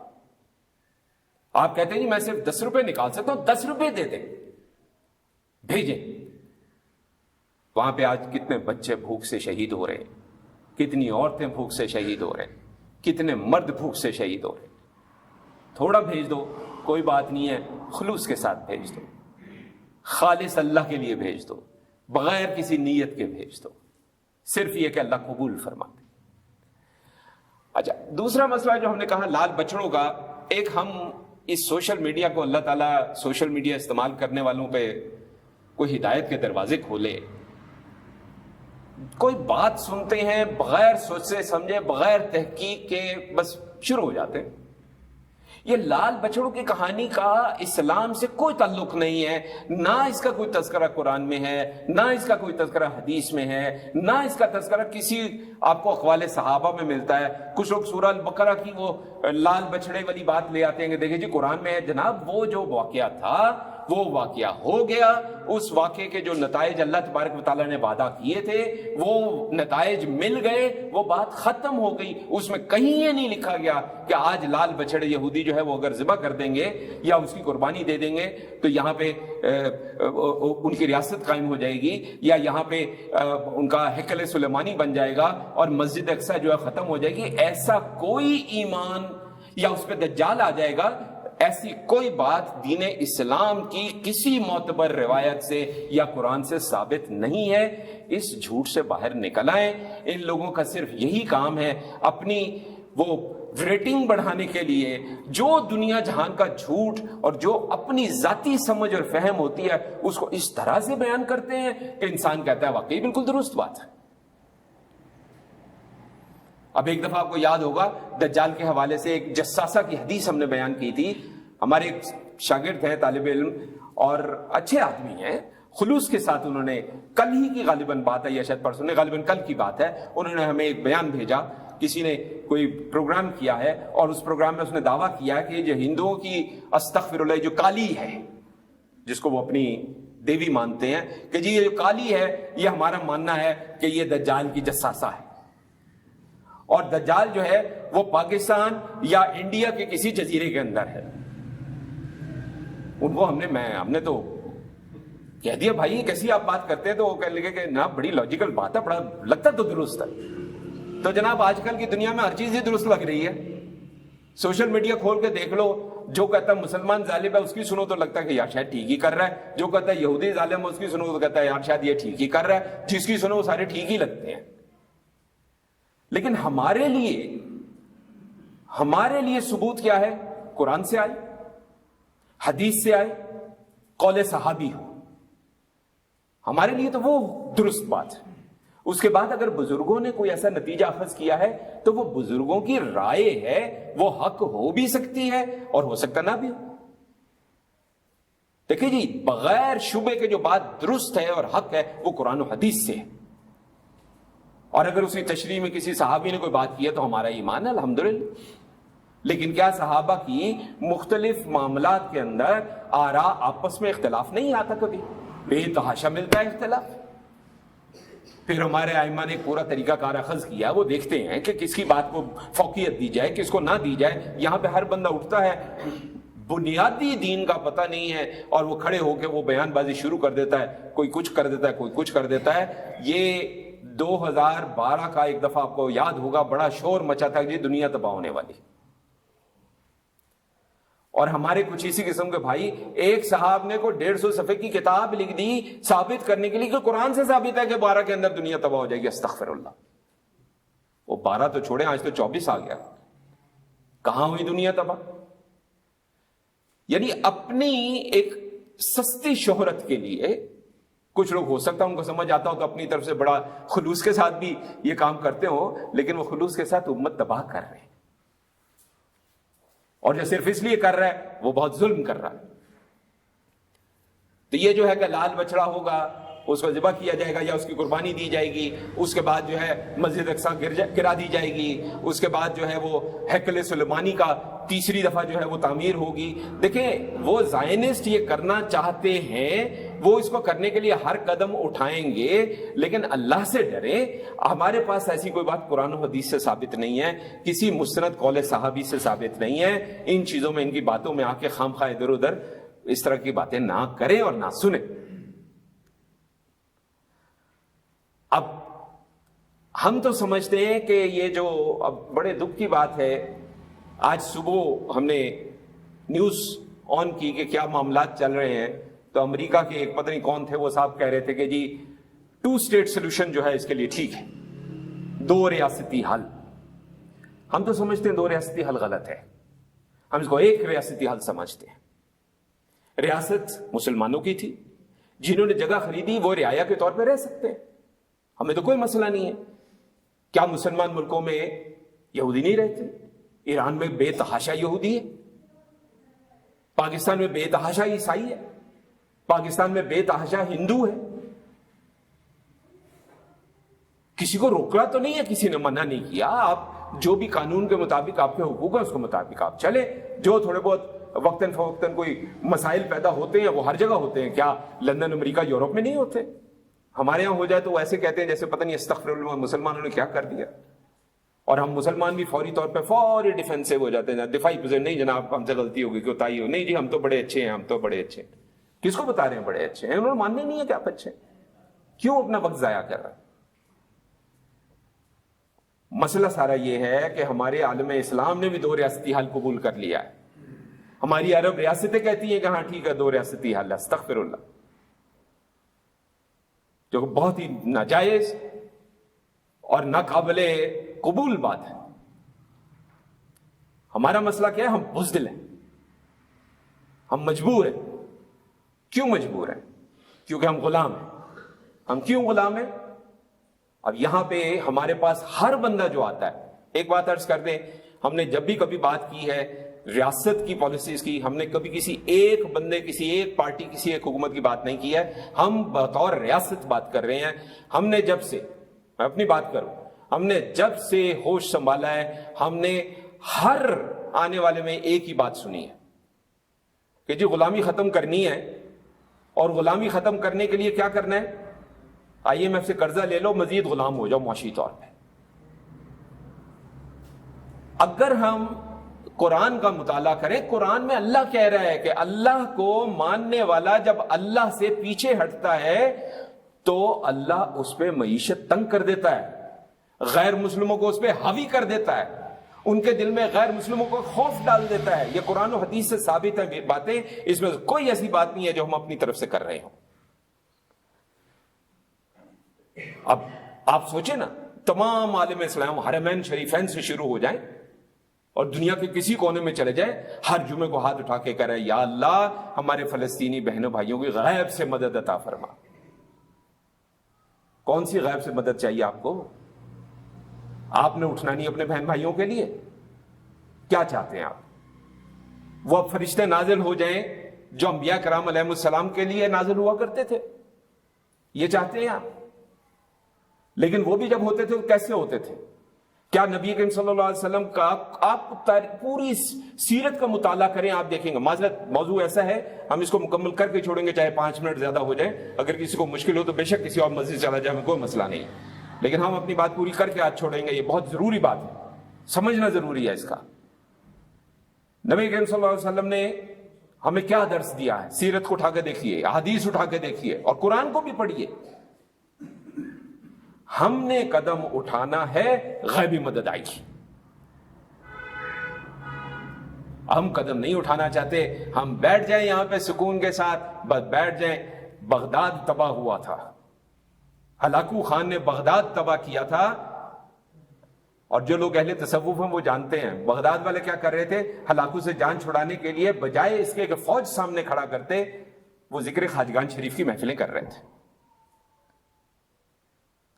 آپ کہتے ہیں جی میں صرف 10 روپے نکال سکتا ہوں، 10 روپے دے دیں، بھیجیں. وہاں پہ آج کتنے بچے بھوک سے شہید ہو رہے ہیں، کتنی عورتیں بھوک سے شہید ہو رہے ہیں، کتنے مرد بھوک سے شہید ہو رہے ہیں. تھوڑا بھیج دو، کوئی بات نہیں ہے، خلوص کے ساتھ بھیج دو، خالص اللہ کے لیے بھیج دو، بغیر کسی نیت کے بھیج دو، صرف یہ کہ اللہ قبول فرما دے. اچھا، دوسرا مسئلہ جو ہم نے کہا لال بچڑوں کا، ایک ہم اس سوشل میڈیا کو، اللہ تعالیٰ سوشل میڈیا استعمال کرنے والوں پہ کوئی ہدایت کے دروازے کھولے، کوئی بات سنتے ہیں بغیر سوچے سمجھے، بغیر تحقیق کے بس شروع ہو جاتے ہیں۔ یہ لال بچڑوں کی کہانی کا اسلام سے کوئی تعلق نہیں ہے، نہ اس کا کوئی تذکرہ قرآن میں ہے، نہ اس کا کوئی تذکرہ حدیث میں ہے، نہ اس کا تذکرہ کسی آپ کو اقوال صحابہ میں ملتا ہے۔ کچھ لوگ سورہ البقرہ کی وہ لال بچڑے والی بات لے آتے ہیں کہ دیکھیں جی قرآن میں ہے، جناب وہ جو واقعہ تھا وہ واقعہ ہو گیا، اس واقعے کے جو نتائج اللہ تبارک و تعالیٰ نے وعدہ کیے تھے وہ نتائج مل گئے، وہ بات ختم ہو گئی۔ اس میں کہیں یہ نہیں لکھا گیا کہ آج لال بچڑے یہودی جو ہے وہ اگر ذبح کر دیں گے یا اس کی قربانی دے دیں گے تو یہاں پہ ان کی ریاست قائم ہو جائے گی، یا یہاں پہ ان کا ہیکل سلیمانی بن جائے گا اور مسجد اقصی جو ہے ختم ہو جائے گی۔ ایسا کوئی ایمان یا اس پہ دجال آ جائے گا، ایسی کوئی بات دین اسلام کی کسی معتبر روایت سے یا قرآن سے ثابت نہیں ہے۔ اس جھوٹ سے باہر نکل آئیں۔ ان لوگوں کا صرف یہی کام ہے اپنی وہ ریٹنگ بڑھانے کے لیے جو دنیا جہان کا جھوٹ اور جو اپنی ذاتی سمجھ اور فہم ہوتی ہے اس کو اس طرح سے بیان کرتے ہیں کہ انسان کہتا ہے واقعی بالکل درست بات ہے۔ اب ایک دفعہ آپ کو یاد ہوگا دجال کے حوالے سے ایک جساسہ کی حدیث ہم نے بیان کی تھی۔ ہمارے ایک شاگرد ہیں طالب علم اور اچھے آدمی ہیں، خلوص کے ساتھ انہوں نے کل ہی کی غالباً بات ہے یا شاید پرسوں نے، غالباً کل کی بات ہے، انہوں نے ہمیں ایک بیان بھیجا، کسی نے کوئی پروگرام کیا ہے اور اس پروگرام میں اس نے دعویٰ کیا کہ جو ہندوؤں کی استغفر اللہ جو کالی ہے جس کو وہ اپنی دیوی مانتے ہیں کہ جی یہ جو کالی ہے یہ ہمارا ماننا ہے کہ یہ دجال کی جساسہ ہے، اور دجال جو ہے وہ پاکستان یا انڈیا کے کسی جزیرے کے اندر ہے۔ ان کو ہم نے تو کہہ دیا بھائی یہ کیسی آپ بات کرتے ہیں، تو وہ کہنے لگے کہ نا بڑی لاجیکل بات ہے، بڑا لگتا تو درست ہے۔ تو جناب آج کل کی دنیا میں ہر چیز ہی درست لگ رہی ہے، سوشل میڈیا کھول کے دیکھ لو، جو کہتا ہے مسلمان ظالم ہے اس کی سنو تو لگتا ہے کہ یار شاید ٹھیک ہی کر رہا ہے، جو کہتا ہے یہودی ظالم ہے اس کی سنو تو کہتا ہے یار شاید یہ ٹھیک ہی کر رہا ہے، جس کی سنو وہ سارے ٹھیک ہی لگتے ہیں۔ لیکن ہمارے لیے ثبوت کیا ہے؟ قرآن سے آئے، حدیث سے آئے، قول صحابی ہو، ہمارے لیے تو وہ درست بات ہے۔ اس کے بعد اگر بزرگوں نے کوئی ایسا نتیجہ اخذ کیا ہے تو وہ بزرگوں کی رائے ہے، وہ حق ہو بھی سکتی ہے اور ہو سکتا نہ بھی ہو۔ دیکھیں جی بغیر شبے کے جو بات درست ہے اور حق ہے وہ قرآن و حدیث سے ہے، اور اگر اسی تشریح میں کسی صحابی نے کوئی بات کی ہے تو ہمارا ایمان ہے الحمدللہ۔ لیکن کیا صحابہ کی مختلف معاملات کے اندر آراء آپس میں اختلاف نہیں آتا؟ کبھی بے تحاشا ملتا ہے اختلاف۔ پھر ہمارے ائمہ نے پورا طریقہ کار اخذ کیا، وہ دیکھتے ہیں کہ کس کی بات کو فوقیت دی جائے، کس کو نہ دی جائے۔ یہاں پہ ہر بندہ اٹھتا ہے بنیادی دین کا پتہ نہیں ہے اور وہ کھڑے ہو کے وہ بیان بازی شروع کر دیتا ہے، کوئی کچھ کر دیتا ہے، کوئی کچھ کر دیتا ہے۔ یہ 2012 کا ایک دفعہ آپ کو یاد ہوگا بڑا شور مچا تھا کہ دنیا تباہ ہونے والی، اور ہمارے کچھ اسی قسم کے بھائی ایک صاحب نے کوئی 150 صفحے کی کتاب لکھ دی ثابت کرنے کے لیے کہ قرآن سے ثابت ہے کہ 12 کے اندر دنیا تباہ ہو جائے گی۔ استغفر اللہ، وہ 12 تو چھوڑے آج تو 24 آ گیا، کہاں ہوئی دنیا تباہ؟ یعنی اپنی ایک سستی شہرت کے لیے کچھ لوگ ہو سکتا ہے ان کو سمجھ آتا ہو تو اپنی طرف سے بڑا خلوص کے ساتھ بھی یہ کام کرتے ہو، لیکن وہ خلوص کے ساتھ امت تباہ کر رہے ہیں، اور جو صرف اس لیے کر رہا ہے وہ بہت ظلم کر رہا ہے۔ تو یہ جو ہے کہ لال بچڑا ہوگا، اس کو ذبح کیا جائے گا یا اس کی قربانی دی جائے گی، اس کے بعد جو ہے مسجد اقصی گرا دی جائے گی، اس کے بعد جو ہے وہ ہیکل سلیمانی کا تیسری دفعہ جو ہے وہ تعمیر ہوگی۔ دیکھیں وہ زائنسٹ یہ کرنا چاہتے ہیں، وہ اس کو کرنے کے لیے ہر قدم اٹھائیں گے، لیکن اللہ سے ڈریں۔ ہمارے پاس ایسی کوئی بات قرآن و حدیث سے ثابت نہیں ہے، کسی مستند قول صحابی سے ثابت نہیں ہے۔ ان چیزوں میں ان کی باتوں میں آ کے خام خواہ ادھر ادھر اس طرح کی باتیں نہ کریں اور نہ سنیں۔ اب ہم تو سمجھتے ہیں کہ یہ جو اب بڑے دکھ کی بات ہے، آج صبح ہم نے نیوز آن کی کہ کیا معاملات چل رہے ہیں، تو امریکہ کے ایک پتہ نہیں کون تھے وہ صاحب کہہ رہے تھے کہ جی 2 اسٹیٹ سولوشن جو ہے اس کے لیے ٹھیک ہے، 2 ریاستی حل۔ ہم تو سمجھتے ہیں 2 ریاستی حل غلط ہے، ہم اس کو ایک ریاستی حل سمجھتے ہیں۔ ریاست مسلمانوں کی تھی، جنہوں نے جگہ خریدی وہ رعایا کے طور پہ رہ سکتے ہیں، ہمیں تو کوئی مسئلہ نہیں ہے۔ کیا مسلمان ملکوں میں یہودی نہیں رہتے؟ ایران میں بے تحاشا یہودی ہے، پاکستان میں بے تحاشا عیسائی ہے، پاکستان میں بے تحاشا ہندو ہے۔ کسی کو روکا تو نہیں ہے، کسی نے منع نہیں کیا۔ آپ جو بھی قانون کے مطابق آپ کے حقوق ہیں اس کے مطابق آپ چلے۔ جو تھوڑے بہت وقتاً فوقتاً کوئی مسائل پیدا ہوتے ہیں وہ ہر جگہ ہوتے ہیں، کیا لندن امریکہ یورپ میں نہیں ہوتے؟ ہمارے یہاں ہو جائے تو وہ ایسے کہتے ہیں جیسے پتہ نہیں استغفر اللہ مسلمانوں نے کیا کر دیا، اور ہم مسلمان بھی فوری طور پہ فوری ڈیفینسو ہو جاتے ہیں، دفاعی پوزیشن، نہیں جناب ہم سے غلطی ہوگی، کوتاہی ہو، نہیں جی ہم تو بڑے اچھے ہیں، ہم تو بڑے اچھے ہیں۔ کس کو بتا رہے ہیں بڑے اچھے ہیں؟ انہوں نے ماننے نہیں ہے کہ آپ اچھے ہیں، کیوں اپنا وقت ضائع کر رہے ہیں؟ مسئلہ سارا یہ ہے کہ ہمارے عالم اسلام نے بھی 2 ریاستی حل قبول کر لیا ہے۔ ہماری عرب ریاستیں کہتی ہیں کہ ہاں ٹھیک ہے 2 ریاستی حل، استغفر اللہ، جو بہت ہی ناجائز اور ناقابل قبول بات ہے۔ ہمارا مسئلہ کیا ہے؟ ہم بزدل ہیں، ہم مجبور ہیں۔ کیوں مجبور ہیں؟ کیونکہ ہم غلام ہیں۔ ہم کیوں غلام ہیں؟ اب یہاں پہ ہمارے پاس ہر بندہ جو آتا ہے، ایک بات عرض کر دیں، ہم نے جب بھی کبھی بات کی ہے ریاست کی پالیسیز کی، ہم نے کبھی کسی ایک بندے، کسی ایک پارٹی، کسی ایک حکومت کی بات نہیں کی ہے، ہم بطور ریاست بات کر رہے ہیں۔ ہم نے جب سے، میں اپنی بات کروں، ہم نے جب سے ہوش سنبھالا ہے، ہم نے ہر آنے والے میں ایک ہی بات سنی ہے کہ جی غلامی ختم کرنی ہے، اور غلامی ختم کرنے کے لیے کیا کرنا ہے؟ IMF سے قرضہ لے لو، مزید غلام ہو جاؤ معاشی طور پہ۔ اگر ہم قرآن کا مطالعہ کریں، قرآن میں اللہ کہہ رہا ہے کہ اللہ کو ماننے والا جب اللہ سے پیچھے ہٹتا ہے تو اللہ اس پہ معیشت تنگ کر دیتا ہے، غیر مسلموں کو اس پہ حاوی کر دیتا ہے، ان کے دل میں غیر مسلموں کو خوف ڈال دیتا ہے۔ یہ قرآن و حدیث سے ثابت ہے باتیں، اس میں کوئی ایسی بات نہیں ہے جو ہم اپنی طرف سے کر رہے ہوں۔ اب آپ سوچیں نا، تمام عالم اسلام حرمین شریفین سے شروع ہو جائیں اور دنیا کے کسی کونے میں چلے جائیں، ہر جمعے کو ہاتھ اٹھا کے کہہ رہے ہیں یا اللہ ہمارے فلسطینی بہنوں بھائیوں کی غیب سے مدد عطا فرما۔ کون سی غیب سے مدد چاہیے آپ کو؟ آپ نے اٹھنا نہیں اپنے بہن بھائیوں کے لیے؟ کیا چاہتے ہیں آپ؟ وہ اب فرشتے نازل ہو جائیں جو انبیاء کرام علیہ السلام کے لیے نازل ہوا کرتے تھے، یہ چاہتے ہیں آپ؟ لیکن وہ بھی جب ہوتے تھے کیسے ہوتے تھے؟ کیا نبی کریم صلی اللہ علیہ وسلم کا آپ پوری سیرت کا مطالعہ کریں، آپ دیکھیں گے۔ معذرت موضوع ایسا ہے ہم اس کو مکمل کر کے چھوڑیں گے، چاہے 5 منٹ زیادہ ہو جائے، اگر کسی کو مشکل ہو تو بے شک کسی اور مسجد چلا جائے، ہمیں کوئی مسئلہ نہیں، لیکن ہم اپنی بات پوری کر کے آج چھوڑیں گے۔ یہ بہت ضروری بات ہے، سمجھنا ضروری ہے اس کا۔ نبی کریم صلی اللہ علیہ وسلم نے ہمیں کیا درس دیا ہے؟ سیرت کو اٹھا کے دیکھیے، حدیث اٹھا کے دیکھیے، اور قرآن کو بھی پڑھیے۔ ہم نے قدم اٹھانا ہے، غیبی مدد آئے گی۔ ہم قدم نہیں اٹھانا چاہتے، ہم بیٹھ جائیں یہاں پہ سکون کے ساتھ، بس بیٹھ جائیں۔ بغداد تباہ ہوا تھا، ہلاکو خان نے بغداد تباہ کیا تھا، اور جو لوگ اہل تصوف ہیں وہ جانتے ہیں بغداد والے کیا کر رہے تھے۔ ہلاکو سے جان چھڑانے کے لیے بجائے اس کے کہ فوج سامنے کھڑا کرتے، وہ ذکر خواجگان شریف کی محفلیں کر رہے تھے۔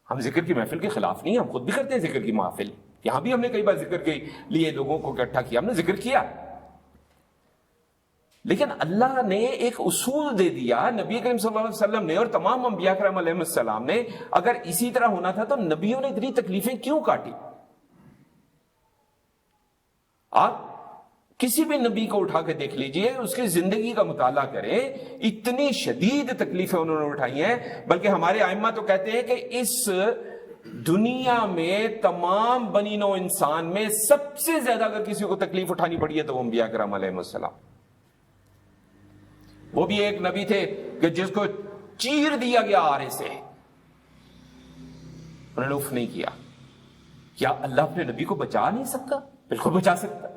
ہم ذکر کی محفل کے خلاف نہیں، ہم خود بھی کرتے ہیں ذکر کی محفل، یہاں بھی ہم نے کئی بار ذکر کے لیے لوگوں کو اکٹھا کیا، ہم نے ذکر کیا، لیکن اللہ نے ایک اصول دے دیا نبی کریم صلی اللہ علیہ وسلم نے اور تمام انبیاء کرام علیہ السلام نے۔ اگر اسی طرح ہونا تھا تو نبیوں نے اتنی تکلیفیں کیوں کاٹی؟ آپ کسی بھی نبی کو اٹھا کے دیکھ لیجئے، اس کی زندگی کا مطالعہ کریں، اتنی شدید تکلیفیں انہوں نے اٹھائی ہیں۔ بلکہ ہمارے ائمہ تو کہتے ہیں کہ اس دنیا میں تمام بنی نوع انسان میں سب سے زیادہ اگر کسی کو تکلیف اٹھانی پڑی ہے تو وہ انبیاء کرام علیہ السلام۔ وہ بھی ایک نبی تھے کہ جس کو چیر دیا گیا آرے سے، انہوں نے اف نہیں کیا۔ کیا اللہ اپنے نبی کو بچا نہیں سکتا؟ بالکل بچا سکتا۔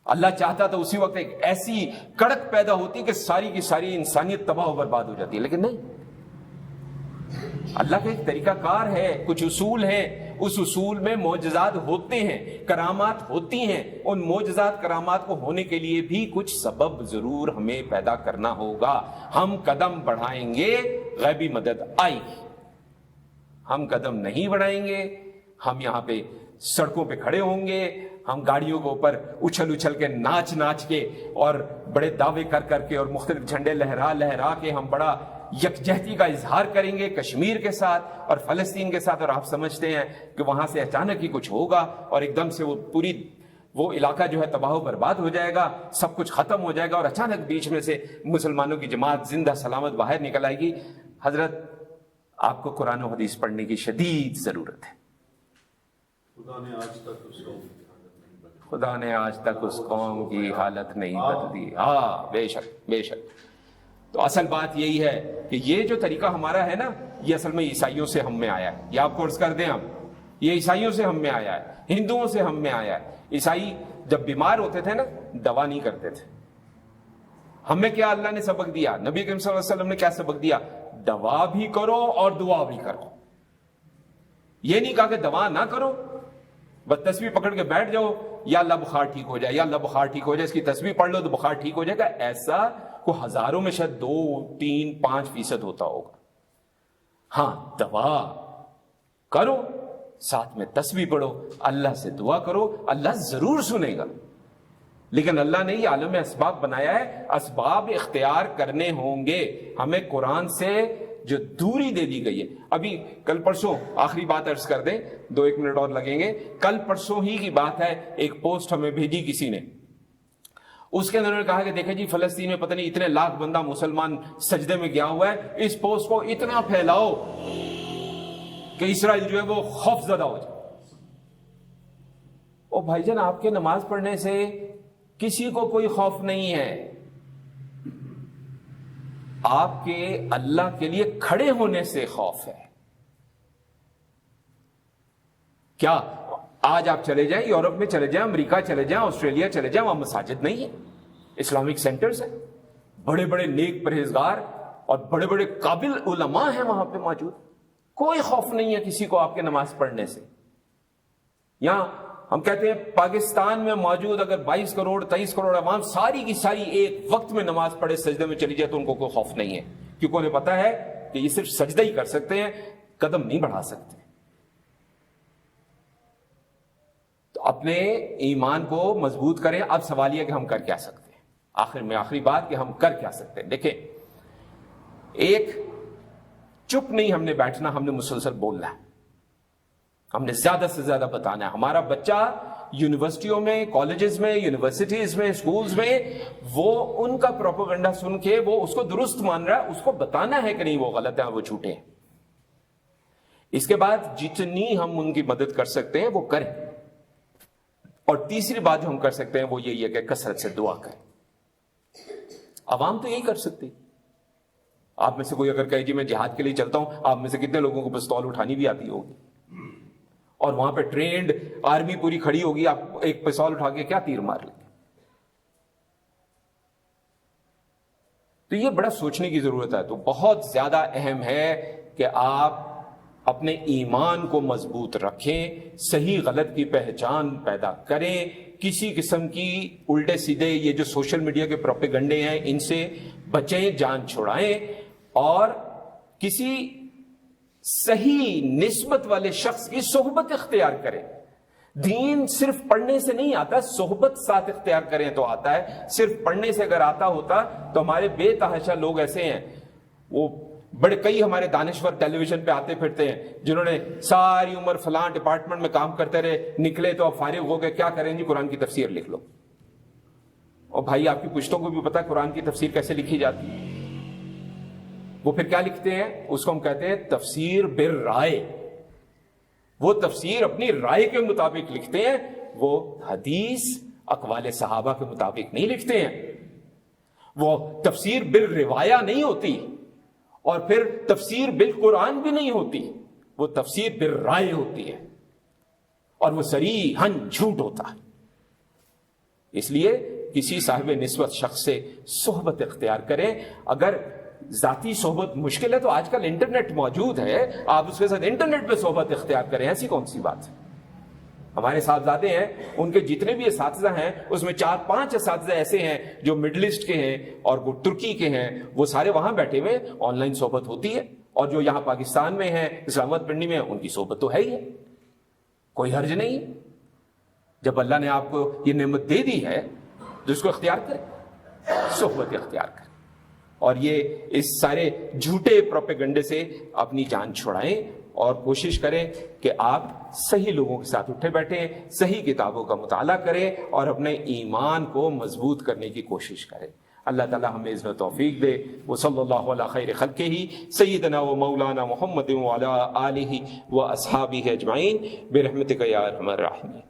اللہ چاہتا تو اسی وقت ایک ایسی کڑک پیدا ہوتی کہ ساری کی ساری انسانیت تباہ و برباد ہو جاتی ہے، لیکن نہیں، اللہ کا ایک طریقہ کار ہے، کچھ اصول ہیں، اس اصول میں معجزات ہوتے ہیں، کرامات ہوتی ہیں، ان معجزات کرامات کو ہونے کے لیے بھی کچھ سبب ضرور ہمیں پیدا کرنا ہوگا۔ ہم قدم بڑھائیں گے، غیبی مدد آئے گی۔ ہم قدم نہیں بڑھائیں گے، ہم یہاں پہ سڑکوں پہ کھڑے ہوں گے، ہم گاڑیوں کے اوپر اچھل اچھل کے ناچ کے اور بڑے دعوے کر کے اور مختلف جھنڈے لہرا کے ہم بڑا یکجہتی کا اظہار کریں گے کشمیر کے ساتھ اور فلسطین کے ساتھ، اور آپ سمجھتے ہیں کہ وہاں سے اچانک ہی کچھ ہوگا اور ایک دم سے وہ علاقہ جو ہے تباہ و برباد ہو جائے گا، سب کچھ ختم ہو جائے گا اور اچانک بیچ میں سے مسلمانوں کی جماعت زندہ سلامت باہر نکل آئے گی۔ حضرت، آپ کو قرآن و حدیث پڑھنے کی شدید ضرورت ہے۔ خدا نے آج تک اس قوم کی حالت نہیں بدلی۔ ہاں، بے شک بے شک۔ تو اصل بات یہی ہے کہ یہ جو طریقہ ہمارا ہے نا، یہ اصل میں عیسائیوں سے ہم میں آیا ہے۔ یہ آپ کورس کر دیں، ہم یہ عیسائیوں سے ہم میں آیا ہے، ہندوؤں سے ہم میں آیا ہے۔ عیسائی جب بیمار ہوتے تھے نا، دوا نہیں کرتے تھے۔ ہمیں کیا اللہ نے سبق دیا، نبی کریم صلی اللہ علیہ وسلم نے کیا سبق دیا؟ دوا بھی کرو اور دعا بھی کرو۔ یہ نہیں کہا کہ دوا نہ کرو، بس تسبیح پکڑ کے بیٹھ جاؤ، یا اللہ بخار ٹھیک ہو جائے، یا اللہ بخار ٹھیک ہو جائے، اس کی تسبیح پڑھ لو تو بخار ٹھیک ہو جائے گا۔ ایسا کو ہزاروں میں شاید 2، 3، 5% ہوتا ہوگا۔ ہاں، دوا کرو، ساتھ میں تسبیح پڑھو، اللہ سے دعا کرو، اللہ ضرور سنے گا۔ لیکن اللہ نے یہ عالم اسباب بنایا ہے، اسباب اختیار کرنے ہوں گے۔ ہمیں قرآن سے جو دوری دے دی گئی ہے، ابھی کل پرسوں آخری بات عرض کر دیں، 2-1 منٹ اور لگیں گے۔ کل پرسوں ہی کی بات ہے، ایک پوسٹ ہمیں بھیجی کسی نے، اس کے اندر انہوں نے کہا کہ دیکھیں جی فلسطین میں پتہ نہیں اتنے لاکھ بندہ مسلمان سجدے میں گیا ہوا ہے، اس پوسٹ کو اتنا پھیلاؤ کہ اسرائیل جو ہے وہ خوف زدہ ہو جائے۔ او بھائی جان، آپ کے نماز پڑھنے سے کسی کو کوئی خوف نہیں ہے، آپ کے اللہ کے لیے کھڑے ہونے سے خوف ہے۔ کیا آج آپ چلے جائیں، یورپ میں چلے جائیں، امریکہ چلے جائیں، آسٹریلیا چلے جائیں، وہاں مساجد نہیں ہیں، اسلامک سینٹرز ہیں، بڑے بڑے نیک پرہیزگار اور بڑے بڑے قابل علماء ہیں وہاں پہ موجود، کوئی خوف نہیں ہے کسی کو آپ کے نماز پڑھنے سے۔ یہاں ہم کہتے ہیں پاکستان میں موجود اگر 22 کروڑ 23 کروڑ عوام ساری کی ساری ایک وقت میں نماز پڑھے، سجدے میں چلی جائے، تو ان کو کوئی خوف نہیں ہے، کیونکہ انہیں پتا ہے کہ یہ صرف سجدہ ہی کر سکتے ہیں، قدم نہیں بڑھا سکتے۔ تو اپنے ایمان کو مضبوط کریں۔ اب سوال یہ کہ ہم کر کیا سکتے ہیں، آخر میں آخری بات کہ ہم کر کیا سکتے ہیں۔ دیکھیں، ایک چپ نہیں ہم نے بیٹھنا، ہم نے مسلسل بولنا ہے، ہم نے زیادہ سے زیادہ بتانا ہے۔ ہمارا بچہ یونیورسٹیوں میں، کالجز میں، یونیورسٹیز میں، اسکولز میں، وہ ان کا پروپیگنڈا سن کے وہ اس کو درست مان رہا ہے، اس کو بتانا ہے کہ نہیں وہ غلط ہے، وہ جھوٹے ہیں۔ اس کے بعد جتنی ہم ان کی مدد کر سکتے ہیں وہ کریں، اور تیسری بات جو ہم کر سکتے ہیں وہ یہی ہے کہ کثرت سے دعا کریں۔ عوام تو یہی کر سکتی۔ آپ میں سے کوئی اگر کہے جی میں جہاد کے لیے چلتا ہوں، آپ میں سے کتنے لوگوں کو پستول اٹھانی بھی آتی ہوگی، اور وہاں پہ ٹرینڈ آرمی پوری کھڑی ہوگی، آپ ایک پستول اٹھا کے کیا تیر مار لیں گے؟ تو یہ بڑا سوچنے کی ضرورت ہے۔ تو بہت زیادہ اہم ہے کہ آپ اپنے ایمان کو مضبوط رکھیں، صحیح غلط کی پہچان پیدا کریں، کسی قسم کی الٹے سیدھے یہ جو سوشل میڈیا کے پروپیگنڈے ہیں ان سے بچیں، جان چھڑائیں، اور کسی صحیح نسبت والے شخص کی صحبت اختیار کریں۔ دین صرف پڑھنے سے نہیں آتا، صحبت ساتھ اختیار کریں تو آتا ہے۔ صرف پڑھنے سے اگر آتا ہوتا تو ہمارے بے تحاشا لوگ ایسے ہیں، وہ بڑے کئی ہمارے دانشور ٹیلی ویژن پہ آتے پھرتے ہیں جنہوں نے ساری عمر فلاں ڈپارٹمنٹ میں کام کرتے رہے، نکلے تو اب فارغ ہو گئے، کیا کریں جی قرآن کی تفسیر لکھ لو۔ اور بھائی آپ کی پشتوں کو بھی پتا ہے قرآن کی تفسیر کیسے لکھی جاتی ہے۔ وہ پھر کیا لکھتے ہیں، اس کو ہم کہتے ہیں تفسیر بالرائے۔ وہ تفسیر اپنی رائے کے مطابق لکھتے ہیں، وہ حدیث اقوال صحابہ کے مطابق نہیں لکھتے ہیں۔ وہ تفسیر بالروایہ نہیں ہوتی، اور پھر تفسیر بالقرآن بھی نہیں ہوتی، وہ تفسیر بالرائے ہوتی ہے، اور وہ صریحاً جھوٹ ہوتا ہے۔ اس لیے کسی صاحب نسبت شخص سے صحبت اختیار کریں۔ اگر ذاتی صحبت مشکل ہے تو آج کل انٹرنیٹ موجود ہے، آپ اس کے ساتھ انٹرنیٹ پہ صحبت اختیار کریں، ایسی کون سی بات ہے؟ ہمارے صاحبزادے ہیں، ان کے جتنے بھی اساتذہ ہیں اس میں 4-5 اساتذہ ایسے ہیں جو مڈل ایسٹ کے ہیں اور وہ ترکی کے ہیں، وہ سارے وہاں بیٹھے ہوئے، آن لائن صحبت ہوتی ہے، اور جو یہاں پاکستان میں ہیں، اسلام آباد پنڈی میں، ان کی صحبت تو ہے ہی ہے، کوئی حرج نہیں ہے۔ جب اللہ نے آپ کو یہ نعمت دے دی ہے تو اس کو اختیار کریں، صحبت اختیار کریں، اور یہ اس سارے جھوٹے پروپیگنڈے سے اپنی جان چھڑائیں اور کوشش کریں کہ آپ صحیح لوگوں کے ساتھ اٹھے بیٹھیں، صحیح کتابوں کا مطالعہ کریں اور اپنے ایمان کو مضبوط کرنے کی کوشش کریں۔ اللہ تعالی ہمیں اس میں توفیق دے۔ وصلی اللہ علی خیر خلقہ سیدنا و مولانا محمد وعلی آلہ و اصحابہ اجمعین برحمتک یا ارحم الراحمین۔